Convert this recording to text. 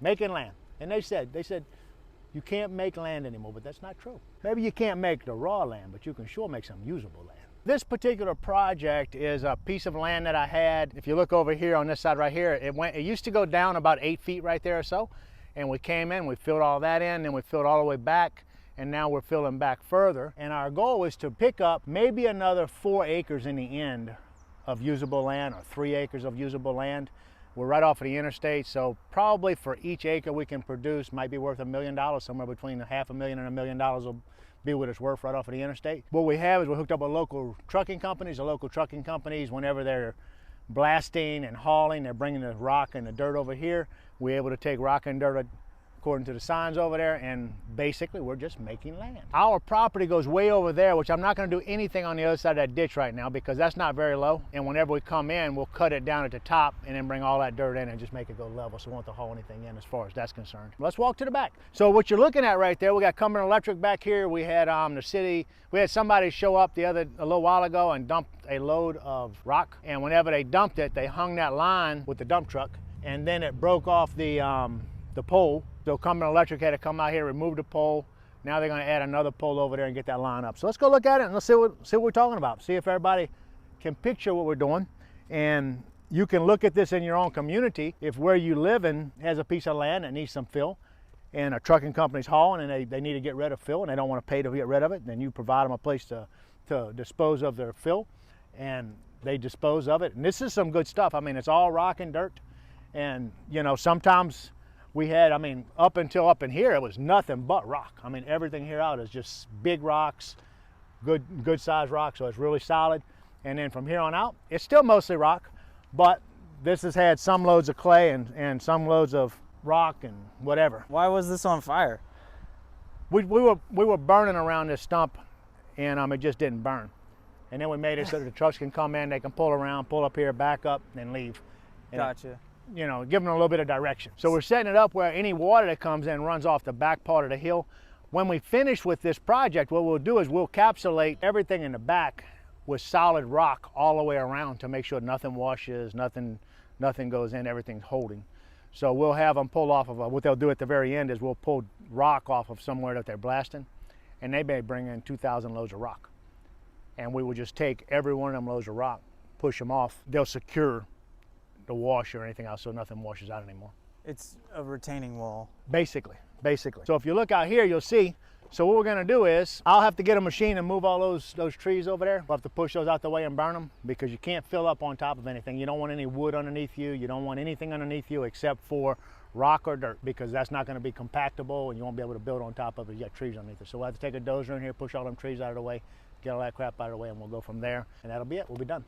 making land. And they said, you can't make land anymore, but that's not true. Maybe you can't make the raw land, but you can sure make some usable land. This particular project is a piece of land that I had. If you look over here on this side right here, it used to go down about 8 feet right there or so. And we came in, we filled all that in, then we filled all the way back, and now we're filling back further. And our goal is to pick up maybe another 4 acres in the end of usable land, or 3 acres of usable land. We're right off of the interstate, so probably for each acre we can produce might be worth $1 million, somewhere between $500,000 and $1 million will be what it's worth right off of the interstate. What we have is we're hooked up with local trucking companies. The local trucking companies, whenever they're blasting and hauling, they're bringing the rock and the dirt over here. We're able to take rock and dirt according to the signs over there, and basically we're just making land. Our property goes way over there, which I'm not going to do anything on the other side of that ditch right now because that's not very low, and whenever we come in we'll cut it down at the top and then bring all that dirt in and just make it go level, so we won't have to haul anything in as far as that's concerned. Let's walk to the back. So what you're looking at right there, we got Cumberland Electric back here. We had the city, we had somebody show up a little while ago and dump a load of rock, and whenever they dumped it, they hung that line with the dump truck, and then it broke off the pole. So Cumberland Electric had to come out here, remove the pole. Now they're going to add another pole over there and get that line up. So let's go look at it and let's see what we're talking about. See if everybody can picture what we're doing. And you can look at this in your own community. If where you live in has a piece of land that needs some fill, and a trucking company's hauling and they need to get rid of fill and they don't want to pay to get rid of it, then you provide them a place to dispose of their fill, and they dispose of it. And this is some good stuff. I mean, it's all rock and dirt. And you know, sometimes we had, I mean, up until up in here, it was nothing but rock. I mean, everything here out is just big rocks, good size rock, so it's really solid. And then from here on out, it's still mostly rock, but this has had some loads of clay and some loads of rock and whatever. Why was this on fire? We were burning around this stump, and it just didn't burn. And then we made it so that the trucks can come in, they can pull around, pull up here, back up, and leave. And Gotcha. you know, give them a little bit of direction. So we're setting it up where any water that comes in runs off the back part of the hill. When we finish with this project, what we'll do is we'll encapsulate everything in the back with solid rock all the way around to make sure nothing washes, nothing goes in, everything's holding. So we'll have them pull off of, what they'll do at the very end is we'll pull rock off of somewhere that they're blasting, and they may bring in 2,000 loads of rock. And we will just take every one of them loads of rock, push them off. They'll secure the wash or anything else so nothing washes out anymore. It's a retaining wall. Basically. So if you look out here, you'll see. So what we're gonna do is, I'll have to get a machine and move all those trees over there. We'll have to push those out the way and burn them because you can't fill up on top of anything. You don't want any wood underneath you. You don't want anything underneath you except for rock or dirt, because that's not gonna be compactable and you won't be able to build on top of it. You got trees underneath it. So we'll have to take a dozer in here, push all them trees out of the way, get all that crap out of the way, and we'll go from there. And that'll be it, we'll be done.